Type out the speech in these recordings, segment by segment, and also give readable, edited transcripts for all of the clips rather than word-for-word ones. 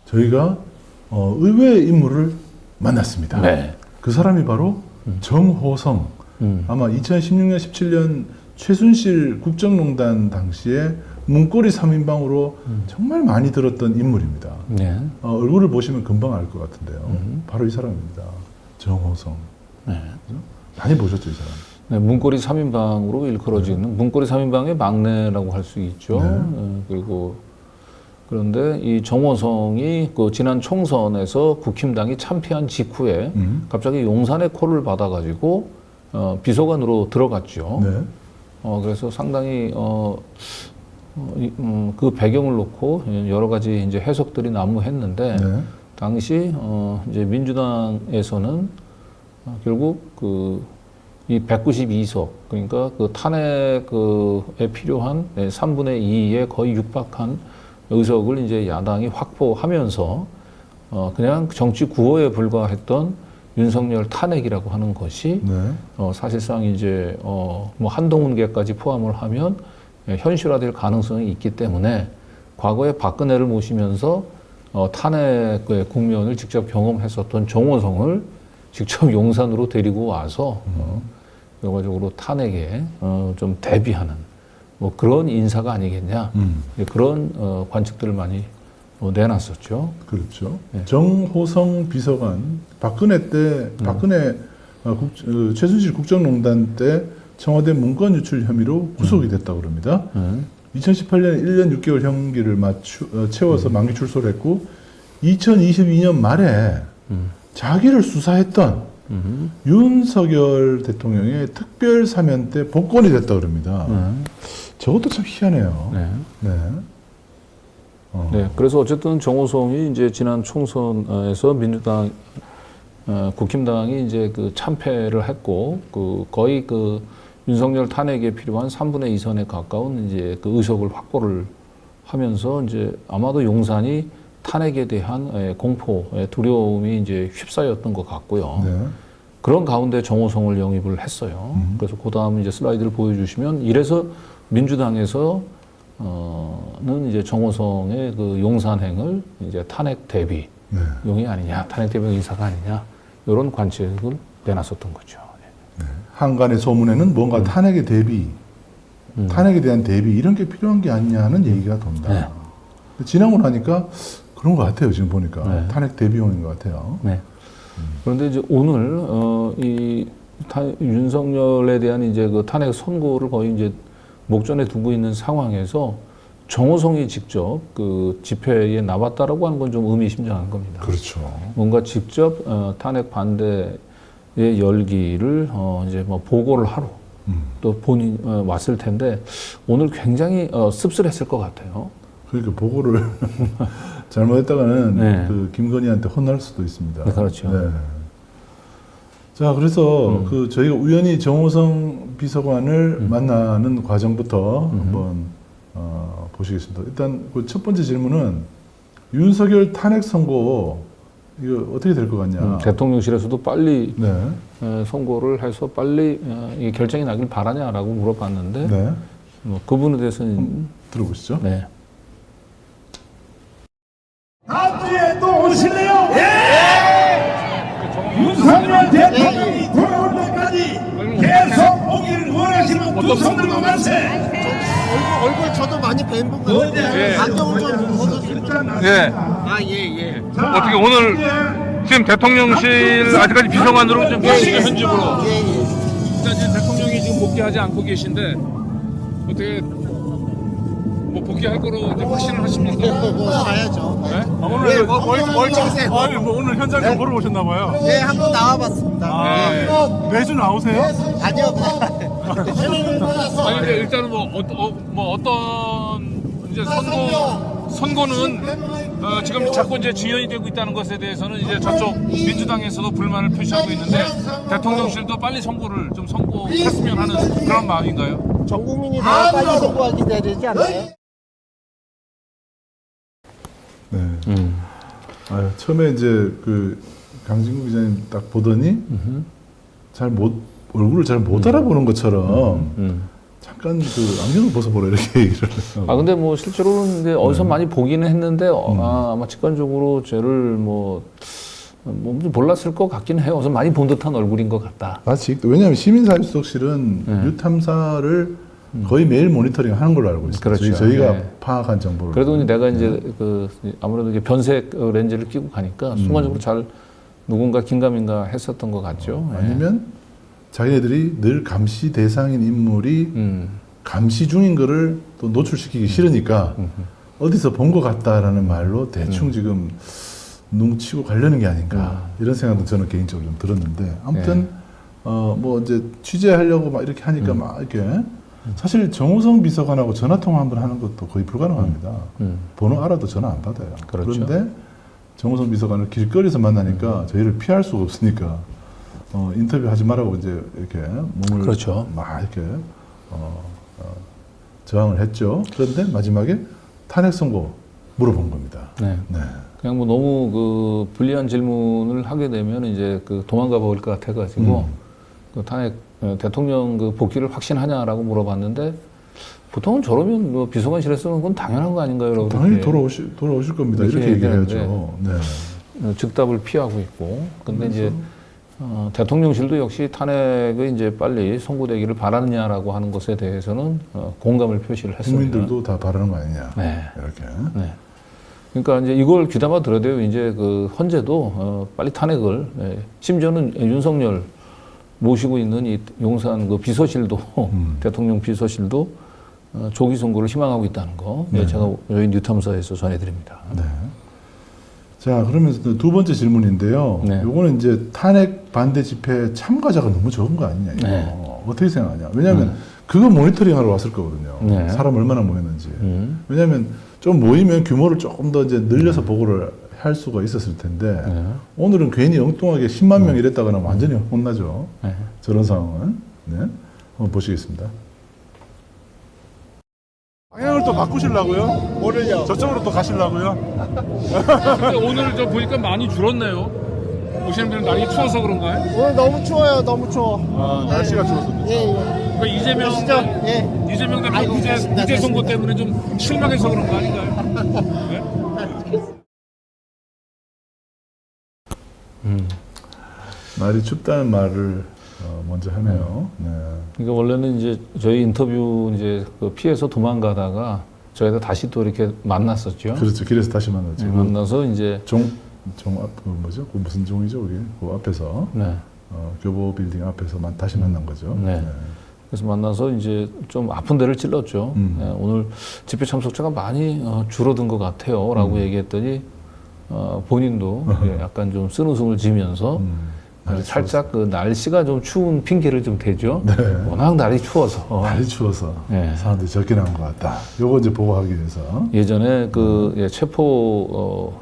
저희가 의외의 인물을 만났습니다. 네. 그 사람이 바로 정호성. 아마 2016년, 17년 최순실 국정농단 당시에 문고리 3인방으로 정말 많이 들었던 인물입니다. 네. 얼굴을 보시면 금방 알 것 같은데요. 바로 이 사람입니다. 정호성. 네. 많이 보셨죠, 이 사람? 네, 문고리 3인방으로 일컬어지는 문고리 3인방의 막내라고 할 수 있죠. 네. 그리고 그런데 이 정호성이 그 지난 총선에서 국힘당이 참패한 직후에 갑자기 용산의 콜을 받아가지고 비서관으로 들어갔죠. 네. 그래서 상당히 그 배경을 놓고 여러 가지 이제 해석들이 난무했는데 네. 당시 이제 민주당에서는 결국 이 192석 그러니까 그 탄핵에 필요한 3분의 2에 거의 육박한 의석을 이제 야당이 확보하면서 그냥 정치 구호에 불과했던 윤석열 탄핵이라고 하는 것이 네. 사실상 이제 뭐 한동훈계까지 포함을 하면 현실화될 가능성이 있기 때문에 과거에 박근혜를 모시면서 탄핵의 국면을 직접 경험했었던 정호성을 직접 용산으로 데리고 와서 결과적으로 탄핵에 좀 대비하는 뭐 그런 인사가 아니겠냐 그런 관측들을 많이 내놨었죠. 그렇죠. 네. 정호성 비서관 박근혜 때 최순실 국정농단 때 청와대 문건 유출 혐의로 구속이 됐다고 그럽니다. 2018년 1년 6개월 형기를 채워서 만기 출소를 했고 2022년 말에 자기를 수사했던 윤석열 대통령의 특별 사면 때 복권이 됐다고 그럽니다. 저것도 참 희한해요. 네. 네. 네, 그래서 어쨌든 정호성이 이제 지난 총선에서 민주당, 국힘당이 이제 그 참패를 했고, 거의 윤석열 탄핵에 필요한 3분의 2선에 가까운 이제 그 의석을 확보를 하면서 이제 아마도 용산이 탄핵에 대한 공포, 두려움이 이제 휩싸였던 것 같고요. 네. 그런 가운데 정호성을 영입을 했어요. 그래서 그 다음 이제 슬라이드를 보여주시면 이래서 민주당에서 는 이제 정호성의 그 용산행을 이제 탄핵 대비 네. 용이 아니냐, 탄핵 대비 의사가 아니냐 이런 관측을 내놨었던 거죠. 네. 한간의 소문에는 뭔가 탄핵에 대비, 탄핵에 대한 대비 이런 게 필요한 게 아니냐는 얘기가 돈다. 네. 지나고 나니까 그런 것 같아요. 지금 보니까 네. 탄핵 대비용인 것 같아요. 네. 그런데 이제 오늘 윤석열에 대한 이제 그 탄핵 선고를 거의 이제 목전에 두고 있는 상황에서 정호성이 직접 그 집회에 나왔다라고 하는 건 좀 의미심장한 겁니다. 그렇죠. 뭔가 직접 탄핵 반대의 열기를 이제 뭐 보고를 하러 또 본인 왔을 텐데 오늘 굉장히 씁쓸했을 것 같아요. 그러니까 보고를 잘못했다가는 네. 그 김건희한테 혼날 수도 있습니다. 네, 그렇죠. 네. 자, 그래서 저희가 우연히 정호성 비서관을 만나는 과정부터 한번 보시겠습니다. 일단 그 첫 번째 질문은 윤석열 탄핵 선고 이거 어떻게 될 것 같냐? 대통령실에서도 빨리 네. 선고를 해서 빨리 이 결정이 나길 바라냐라고 물어봤는데 네. 뭐 그 부분에 대해서는 들어보시죠. 네. 다음 주에 또 오실래요? 윤석열 대통령이 돌아올 때까지 계속 오기를 원하시는 두 손들고 만세! 얼굴 저도 많이 뵌 분이에요. 안경을 좀 벗어주세요. 예. 아, 예. 어떻게 오늘 지금 대통령실 아직까지 비서관으로 좀 계시죠, 현직으로. 예. 일단 지금 대통령이 지금 복귀하지 않고 계신데 어떻게 뭐 복귀할 거로 이제 확신을 하십니까? 뭐 가야죠. 네? 오늘 예, 뭘 찍으세요? 아니 뭐 오늘 현장 좀 보러 오셨나 봐요. 네, 한번 나와봤습니다. 네. 매주 나오세요? 아니요. 아니 근데 일단은 뭐 어떤 이제 선고는 지금 자꾸 이제 지연이 되고 있다는 것에 대해서는 이제 저쪽 민주당에서도 불만을 표시하고 있는데 대통령실도 빨리 선고를 좀 선고했으면 하는 그런 마음인가요? 전 국민이 다 빨리 선고하기 되지 않나요? 네. 처음에 이제 그 강진구 기자님 딱 보더니 얼굴을 잘 못 알아보는 것처럼 잠깐 그 안경을 벗어보라 이렇게 얘기를 해요. 아 근데 뭐 실제로는 이제 어디서 많이 보기는 했는데 아마 직관적으로 쟤를 뭐 몰랐을 것 같긴 해요. 어디서 많이 본 듯한 얼굴인 것 같다. 마치 왜냐하면 시민사회수석실은 뉴탐사를 거의 매일 모니터링 하는 걸로 알고 있어요. 그렇죠. 저희가 네. 파악한 정보를. 그래도 내가 이제 그 아무래도 이제 변색 렌즈를 끼고 가니까 순간적으로 잘 누군가 긴가민가 했었던 것 같죠. 예. 아니면 자기네들이 늘 감시 대상인 인물이 감시 중인 거를 또 노출시키기 싫으니까 어디서 본 것 같다라는 말로 대충 지금 눈치고 가려는 게 아닌가 이런 생각도 저는 개인적으로 좀 들었는데 아무튼 뭐 이제 취재하려고 막 이렇게 하니까 막 이렇게 사실 정호성 비서관하고 전화 통화 한 번 하는 것도 거의 불가능합니다. 번호 알아도 전화 안 받아요. 그렇죠. 그런데 정호성 비서관을 길거리에서 만나니까 저희를 피할 수가 없으니까 인터뷰 하지 말라고 이제 이렇게 몸을 그렇죠. 막 이렇게 저항을 했죠. 그런데 마지막에 탄핵 선고 물어본 겁니다. 네. 네. 그냥 뭐 너무 그 불리한 질문을 하게 되면 이제 그 도망가 버릴 것 같아가지고 그 탄핵 대통령 그 복귀를 확신하냐라고 물어봤는데 보통은 저러면 뭐 비서관실에서는 그건 당연한 거 아닌가요? 라고 당연히 그렇게 돌아오실 겁니다. 이렇게 이렇게 얘기해야죠. 얘기하는데 네. 즉답을 피하고 있고 근데 이제 대통령실도 역시 탄핵이 이제 빨리 선고되기를 바라느냐라고 하는 것에 대해서는 공감을 표시를 했습니다. 국민들도 다 바라는 거 아니냐. 네. 이렇게. 네. 그러니까 이제 이걸 귀담아 들어야 돼요. 이제 그 헌재도 빨리 탄핵을 심지어는 윤석열 모시고 있는 이 용산 그 비서실도 대통령 비서실도 조기 선고를 희망하고 있다는 거 제가 저희 뉴탐사에서 전해드립니다. 네. 자, 그러면 두 번째 질문인데요. 네. 요거는 이제 탄핵 반대 집회 참가자가 너무 적은 거 아니냐, 이거. 네. 어떻게 생각하냐. 왜냐하면 그거 모니터링 하러 왔을 거거든요. 네. 사람 얼마나 모였는지. 왜냐하면 좀 모이면 규모를 조금 더 이제 늘려서 보고를 할 수가 있었을 텐데 오늘은 괜히 엉뚱하게 10만 명 이랬다가는 완전히 혼나죠. 네. 저런 상황은. 네. 한번 보시겠습니다. 방향을 또 바꾸시려고요? 뭐를요? 저쪽으로 또 가시려고요? 근데 오늘 저 보니까 많이 줄었네요. 오시는 분들 날이 추워서 그런가요? 오늘 너무 추워요. 너무 추워. 아, 날씨가 추워서. 예, 예. 그러니까 이재명 시죠? 예. 이재명 대표 아이고, 됐습니다. 무죄 선고 때문에 좀 실망해서 그런 거 아닌가요? 네? 날이 춥다는 말을 먼저 하네요. 네. 그러니까 원래는 이제 저희 인터뷰 이제 그 피해서 도망가다가 저희가 다시 또 이렇게 만났었죠. 그렇죠. 길에서 다시 만났죠. 만나서 이제 그 뭐죠? 그 무슨 종이죠? 그게? 그 앞에서. 네. 교보 빌딩 앞에서 다시 만난 거죠. 네. 그래서 만나서 이제 좀 아픈 데를 찔렀죠. 네, 오늘 집회 참석자가 많이 줄어든 것 같아요. 라고 얘기했더니 본인도 약간 좀 쓴웃음을 지면서 살짝 그 날씨가 좀 추운 핑계를 좀 대죠. 네. 워낙 날이 추워서. 날이 추워서 네. 사람들이 적게 나온 것 같다. 요거 이제 보고하기 위해서. 예전에 그 체포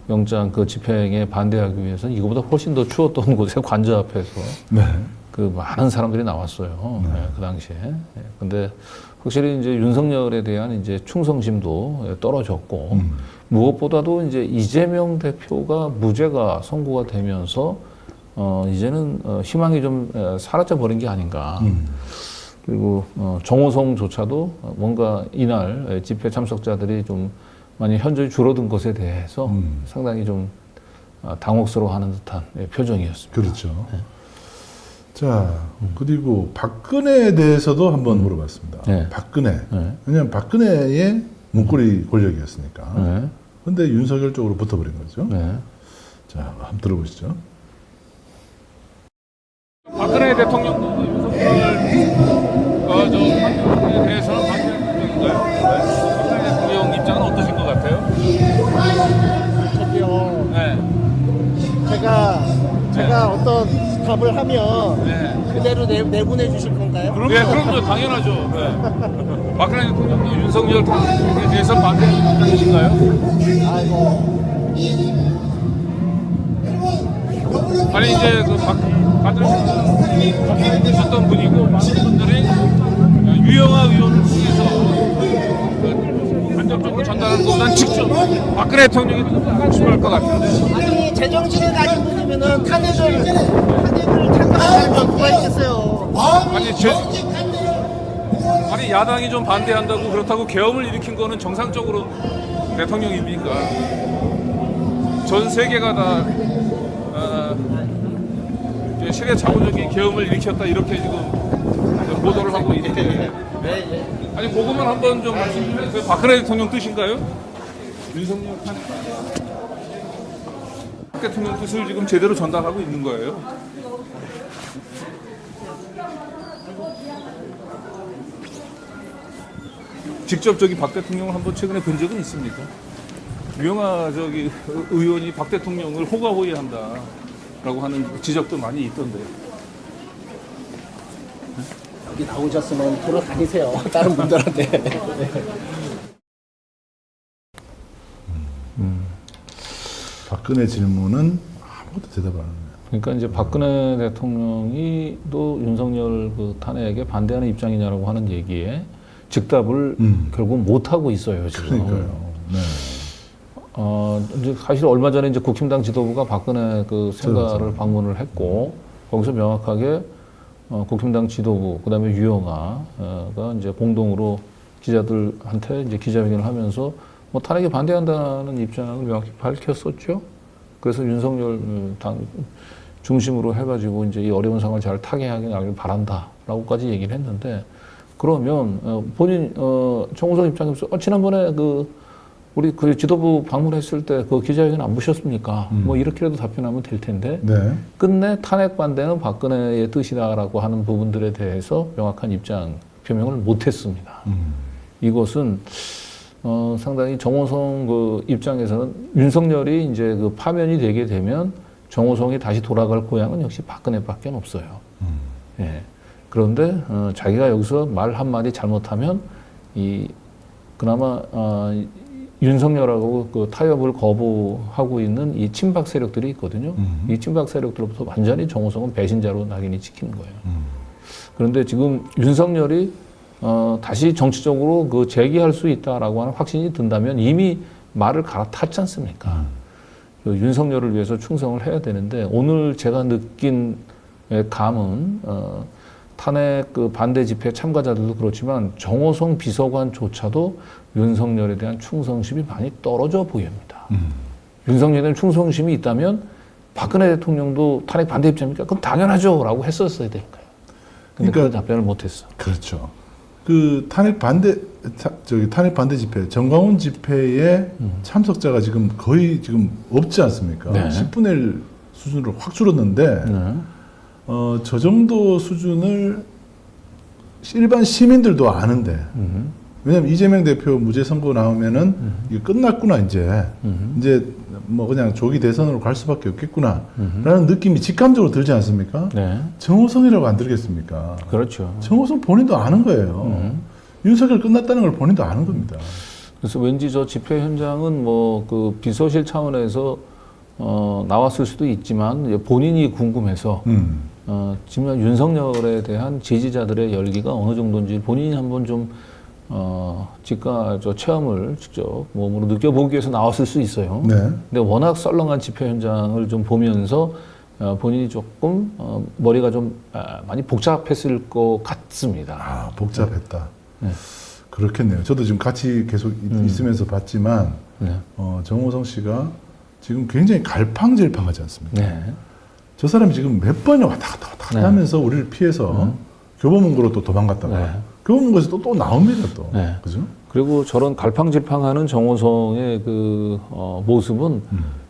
영장 그 집행에 반대하기 위해서는 이거보다 훨씬 더 추웠던 곳에 관저 앞에서 네. 그 많은 사람들이 나왔어요. 그 당시에. 근데 확실히 이제 윤석열에 대한 이제 충성심도 떨어졌고 무엇보다도 이제 이재명 대표가 무죄가 선고가 되면서 이제는 희망이 좀 사라져 버린 게 아닌가. 그리고 정호성조차도 뭔가 이날 집회 참석자들이 좀 많이 현저히 줄어든 것에 대해서 상당히 좀 당혹스러워하는 듯한 표정이었습니다. 그렇죠. 자, 그리고 박근혜에 대해서도 한번 물어봤습니다. 네. 박근혜. 네. 왜냐하면 박근혜의 문고리 권력이었으니까. 네. 근데 윤석열 쪽으로 붙어버린 거죠. 네. 자, 한번 들어보시죠. 박근혜 대통령도 윤석열 저 대해서는 반대인가요? 박근혜 대통령 입장은 어떠신 것 같아요? 저기요. 네. 제가 어떤 답을 하면 네. 그대로 내보내 주실 건가요? 그럼요, 당연하죠. 네. 박근혜 대통령도 윤석열 대통령에 대해서 반대하는 입장이신가요? 아이고. 아니 이제 그 박근혜 계셨던 분이고 많은 분들이 유영아 의원을 통해서 그 간접적으로 전달하는 것보다는 직접 박근혜 대통령이 더 중요할 것 같은데. 아니 제정신을 가진 분이면은 탄핵을 참가할 사람이 누가 있겠어요? 아니 아니 야당이 좀 반대한다고 그렇다고 계엄을 일으킨 거는 정상적으로 대통령입니까? 전 세계가 다 시대 자본적인 계엄을 일으켰다 이렇게 지금 보도를 하고 있는데 아니 그것만 한번 좀 말씀 좀 해주세요. 박근혜 대통령 뜻인가요? 윤석열 대통령 뜻을 지금 제대로 전달하고 있는 거예요. 직접 박 대통령을 한번 최근에 본 적은 있습니까? 유영아 의원이 박 대통령을 호가호위한다라고 하는 지적도 많이 있던데. 여기 나오셨으면 돌아다니세요. 다른 분들한테. 박근혜 질문은 아무것도 대답을 안 합니다. 그러니까 이제 박근혜 대통령이 또 윤석열 그 탄핵에 반대하는 입장이냐라고 하는 얘기에 즉답을 결국 못 하고 있어요 지금. 그러니까요. 네. 이제 사실 얼마 전에 이제 국힘당 지도부가 박근혜 그 생가를 방문을 했고 거기서 명확하게 국힘당 지도부 그다음에 유영아가 이제 공동으로 기자들한테 이제 기자회견을 하면서 뭐 탄핵에 반대한다는 입장을 명확히 밝혔었죠. 그래서 윤석열 당 중심으로 해가지고 이제 이 어려운 상황을 잘 타개하게 나길 바란다라고까지 얘기를 했는데 그러면 본인 정호성 입장에서 지난번에 우리 그 지도부 방문했을 때 그 기자회견 안 보셨습니까? 뭐 이렇게라도 답변하면 될 텐데 네. 끝내 탄핵 반대는 박근혜의 뜻이다라고 하는 부분들에 대해서 명확한 입장 표명을 못했습니다. 이것은 상당히 정호성 그 입장에서는 윤석열이 이제 그 파면이 되게 되면 정호성이 다시 돌아갈 고향은 역시 박근혜밖에 없어요. 예. 그런데 자기가 여기서 말 한마디 잘못하면 그나마 윤석열하고 그 타협을 거부하고 있는 이 친박 세력들이 있거든요. 이 친박 세력들로부터 완전히 정호성은 배신자로 낙인이 찍히는 거예요. 그런데 지금 윤석열이 다시 정치적으로 그 재기할 수 있다라고 하는 확신이 든다면 이미 말을 갈아탔지 않습니까? 그 윤석열을 위해서 충성을 해야 되는데 오늘 제가 느낀 감은 탄핵 그 반대 집회 참가자들도 그렇지만 정호성 비서관조차도 윤석열에 대한 충성심이 많이 떨어져 보입니다. 윤석열에 대한 충성심이 있다면 박근혜 대통령도 탄핵 반대 입장입니까? 그럼 당연하죠 라고 했었어야 될 거예요. 근데 그러니까 그 답변을 못했어. 그렇죠. 그 탄핵 반대 집회, 정광훈 집회에 참석자가 지금 거의 지금 없지 않습니까? 네. 10분의 1 수준으로 확 줄었는데, 네. 저 정도 수준을 일반 시민들도 아는데, 왜냐면 이재명 대표 무죄 선고 나오면은 이게 끝났구나 이제 뭐 그냥 조기 대선으로 갈 수밖에 없겠구나라는 느낌이 직감적으로 들지 않습니까? 네. 정호성이라고 안 들겠습니까? 그렇죠. 정호성 본인도 아는 거예요. 윤석열 끝났다는 걸 본인도 아는 겁니다. 그래서 왠지 저 집회 현장은 뭐 그 비서실 차원에서 나왔을 수도 있지만 본인이 궁금해서 지금 윤석열에 대한 지지자들의 열기가 어느 정도인지 본인이 한번 좀 체험을 직접 몸으로 느껴보기 위해서 나왔을 수 있어요. 네. 근데 워낙 썰렁한 집회 현장을 좀 보면서 본인이 조금 머리가 좀 많이 복잡했을 것 같습니다. 아, 복잡했다. 네. 그렇겠네요. 저도 지금 같이 계속 있으면서 봤지만, 네. 정호성 씨가 지금 굉장히 갈팡질팡하지 않습니까? 네. 저 사람이 지금 몇 번이나 왔다 갔다 네. 하면서 우리를 피해서 교보문고로 또 도망갔다가 네. 교보문고에서 또 나옵니다 또. 네. 그죠? 그리고 저런 갈팡질팡하는 정호성의 그 모습은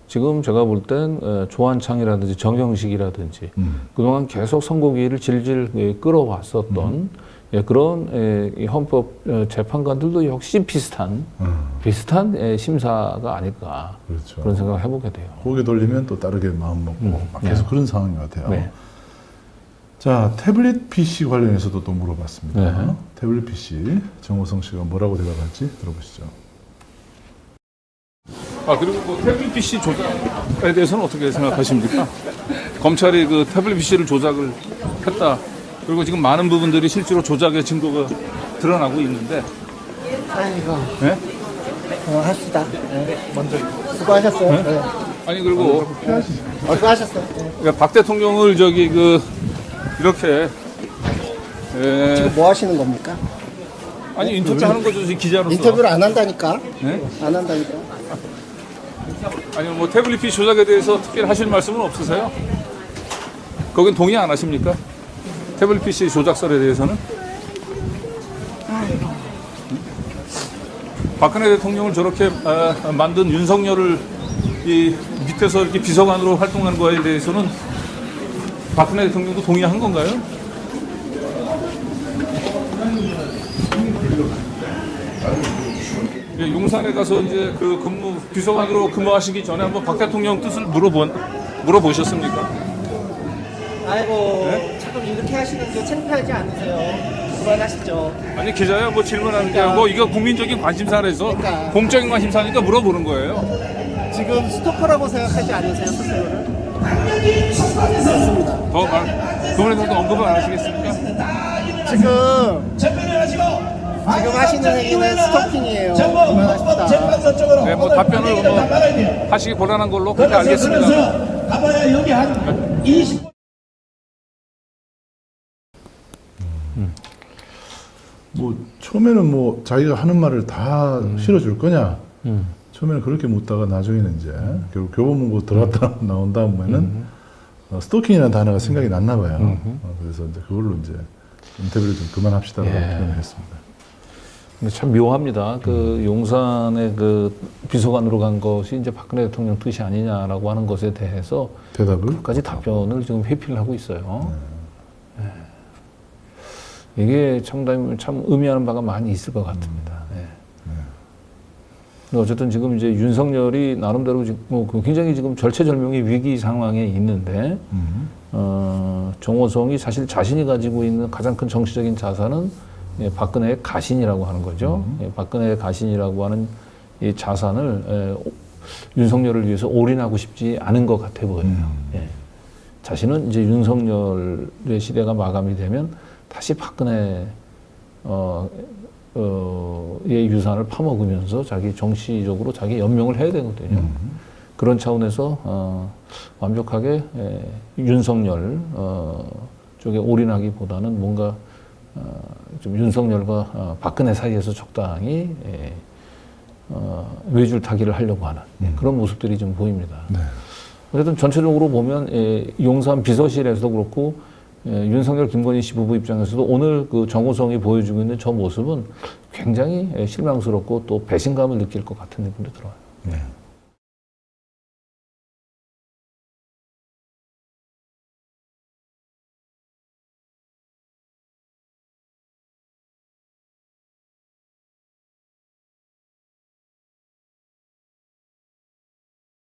지금 제가 볼 땐 조한창이라든지 정경식이라든지 그동안 계속 선고기를 질질 끌어왔었던 그런 이 헌법 재판관들도 역시 비슷한 심사가 아닐까 그렇죠. 그런 생각을 해보게 돼요. 고개 돌리면 또 다르게 마음 먹고 막 계속 네. 그런 상황인 것 같아요. 네. 자, 태블릿 PC 관련해서도 또 물어봤습니다. 네. 태블릿 PC 정호성 씨가 뭐라고 대답할지 들어보시죠. 그리고 그 태블릿 PC 조작에 대해서는 어떻게 생각하십니까? 검찰이 그 태블릿 PC를 조작을 했다. 그리고 지금 많은 부분들이 실제로 조작의 증거가 드러나고 있는데. 아이고. 네? 합시다. 네. 먼저. 수고하셨어요. 네? 네. 아니 그리고 수고하셨어요. 네. 그러니까 박 대통령을 이렇게 지금 뭐 하시는 겁니까? 아니 인터뷰 하는 거죠, 기자로서. 인터뷰를 안 한다니까. 네? 안 한다니까. 아니 뭐 태블릿 PC 조작에 대해서 특별히 하실 말씀은 없으세요? 거긴 동의 안 하십니까? 태블릿 PC 조작설에 대해서는? 박근혜 대통령을 저렇게 만든 윤석열을 이 밑에서 이렇게 비서관으로 활동하는 거에 대해서는 박근혜 대통령도 동의한 건가요? 예, 용산에 가서 이제 그 비서관으로 근무하시기 전에 한번 박 대통령 뜻을 물어보셨습니까? 아이고, 자꾸 이렇게 하시는 게 창피하지 않으세요? 그만하시죠. 아니 기자야 뭐 질문하는 게 뭐 이거 국민적인 관심사라서 그러니까. 공적인 관심사니까 물어보는 거예요. 지금 스토커라고 생각하지 않으세요, 스스로를? 그분에 대해서 언급을 안 하시겠습니까? 지금 하시는 행위는 스토킹이에요. 그만하십시다. 네, 뭐 답변을 뭐 하시기 곤란한 걸로 그렇게 알겠습니다. 가봐야 여기 한 20. 뭐 처음에는 뭐 자기가 하는 말을 다 실어줄 거냐. 처음에는 그렇게 묻다가 나중에는 이제 결국 교보문고 들어갔다 나온 다음에는 스토킹이라는 단어가 생각이 났나 봐요. 그래서 이제 그걸로 이제 인터뷰를 좀 그만합시다라고 표현을 했습니다. 근데 참 묘합니다. 그 용산의 그 비서관으로 간 것이 이제 박근혜 대통령 뜻이 아니냐라고 하는 것에 대해서 대답을? 까지 답변을 지금 회피를 하고 있어요. 이게 참 의미하는 바가 많이 있을 것 같습니다. 근데 어쨌든 지금 이제 윤석열이 나름대로 지금 뭐 굉장히 지금 절체절명의 위기 상황에 있는데, 정호성이 사실 자신이 가지고 있는 가장 큰 정치적인 자산은 박근혜의 가신이라고 하는 거죠. 박근혜의 가신이라고 하는 이 자산을 윤석열을 위해서 올인하고 싶지 않은 것 같아 보여요. 자신은 이제 윤석열의 시대가 마감이 되면 다시 박근혜의 유산을 파먹으면서 자기 정치적으로 자기 연명을 해야 되거든요. 그런 차원에서 완벽하게 윤석열 쪽에 올인하기보다는 뭔가 좀 윤석열과 박근혜 사이에서 적당히 외줄타기를 하려고 하는 그런 모습들이 좀 보입니다. 어쨌든 전체적으로 보면 용산 비서실에서도 그렇고 윤석열, 김건희 씨 부부 입장에서도 오늘 그 정호성이 보여주고 있는 저 모습은 굉장히 실망스럽고 또 배신감을 느낄 것 같은 느낌도 들어요.